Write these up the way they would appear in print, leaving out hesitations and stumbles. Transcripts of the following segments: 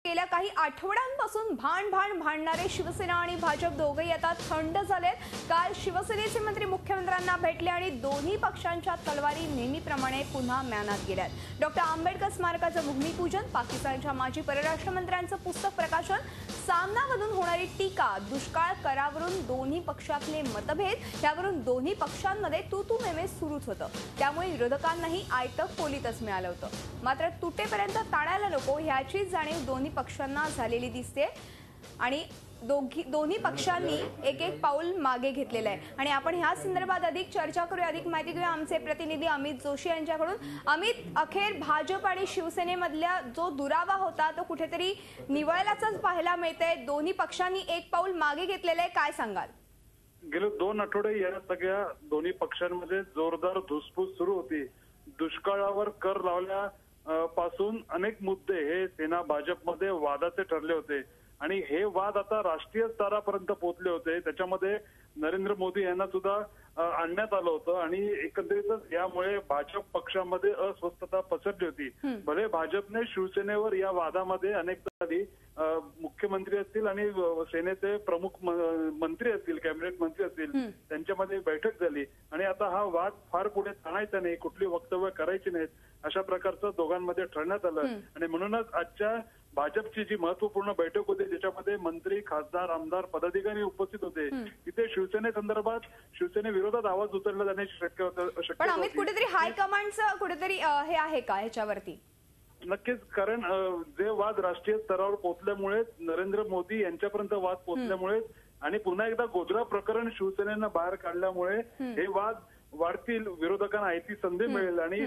गेल्या काही आठवड्यांपासून भांडणारे शिवसेना आणि भाजप दोघेही आता थंड झालेत। काल शिवसेनेचे मंत्री मुख्यमंत्र्यांना भेटले आणि दोन्ही पक्षांच्या तलवारी नेहमीप्रमाणे पुन्हा म्यानात गेल्यात। डॉक्टर आंबेडकर स्मारकाचं भूमिपूजन, पाकिस्तानच्या माजी परराष्ट्र मंत्र्यांचं पुस्तक प्रकाशन, सामनामधून होणारी टीका, दुष्काळ करावरून दोन्ही पक्षातले मतभेद यावरून दोन्ही पक्षांमध्ये तू मेमे सुरूच होतं। त्यामुळे विरोधकांनाही आयतं खोलीतच मिळालं होतं। मात्र तुटेपर्यंत ताणायला नको ह्याची जाणीव दोन्ही पक्षांना झालेली दिसते आणि दोन्ही पक्षांनी एक पाऊल मागे घेतलेलं आहे। आणि आपण ह्या संदर्भात अधिक चर्चा करूया, अधिक माहिती घेऊया आमचे प्रतिनिधी अमित जोशी यांच्याकडून। अमित, अखेर भाजप आणि शिवसेनेमधल्या जो दुरावा होता तो कुठेतरी निवळल्याचंच पाहायला मिळतंय। दोन्ही पक्षांनी एक पाऊल मागे घेतलेलं आहे, काय सांगाल? गेले 2 आठवडे या सगळ्या दोन्ही पक्षांमध्ये जोरदार धुसफूस सुरू होती। दुष्काळावर कर लावल्या पासून अनेक मुद्दे हे सेना भाजपमध्ये वादाचे ठरले होते आणि हे वाद आता राष्ट्रीय स्तरापर्यंत पोहोचले होते। त्याच्यामध्ये नरेंद्र मोदी यांना सुद्धा आणण्यात आलं होतं आणि एकंदरीतच यामुळे भाजप पक्षामध्ये अस्वस्थता पसरली होती। भले भाजपने शिवसेनेवर या वादामध्ये अनेकदा आधी मुख्यमंत्री असतील आणि सेनेचे प्रमुख मंत्री असतील, कॅबिनेट मंत्री असतील, त्यांच्यामध्ये बैठक झाली आणि आता हा वाद फार पुढे ताणायचा नाही, कुठली वक्तव्य करायची नाहीत अशा प्रकारचं दोघांमध्ये ठरण्यात आलं। आणि म्हणूनच आजच्या भाजपची जी महत्वपूर्ण बैठक होती ज्याच्यामध्ये मंत्री, खासदार, आमदार, पदाधिकारी उपस्थित होते, तिथे शिवसेनेसंदर्भात शिवसेनेविरोधात आवाज उचलला जाण्याची शक्यता होती। पण अमित, कुठेतरी हायकमांडचं कुठेतरी हे आहे का ह्याच्यावरती? नक्कीच, कारण जे वाद राष्ट्रीय स्तरावर पोहोचल्यामुळे, नरेंद्र मोदी यांच्यापर्यंत वाद पोहोचल्यामुळे आणि पुन्हा एकदा गोधरा प्रकरण शिवसेनेनं बाहेर काढल्यामुळे हे वाद वाढतील, विरोधकांना आयती संधी मिळेल आणि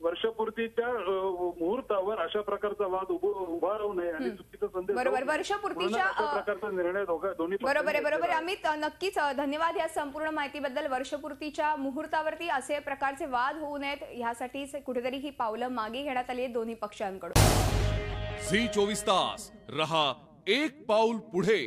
वर्षपूर्तीच्या मुहूर्तावर अशा प्रकारचा वाद उभा राहू नये आणि चुकीचा संदेश बरोबर वर्षपूर्तीच्या प्रकारचा निर्णय दोन्ही बरोबर अमित, नक्कीच धन्यवाद या संपूर्ण माहितीबद्दल। वर्षपूर्तीच्या मुहूर्तावरती असे प्रकारचे वाद होऊ नयेत ह्यासाठी कुठेतरी ही पावलं मागे घेण्यात आली आहेत दोन्ही पक्षांकडून। झी 24 तास रहा एक पाऊल पुढे।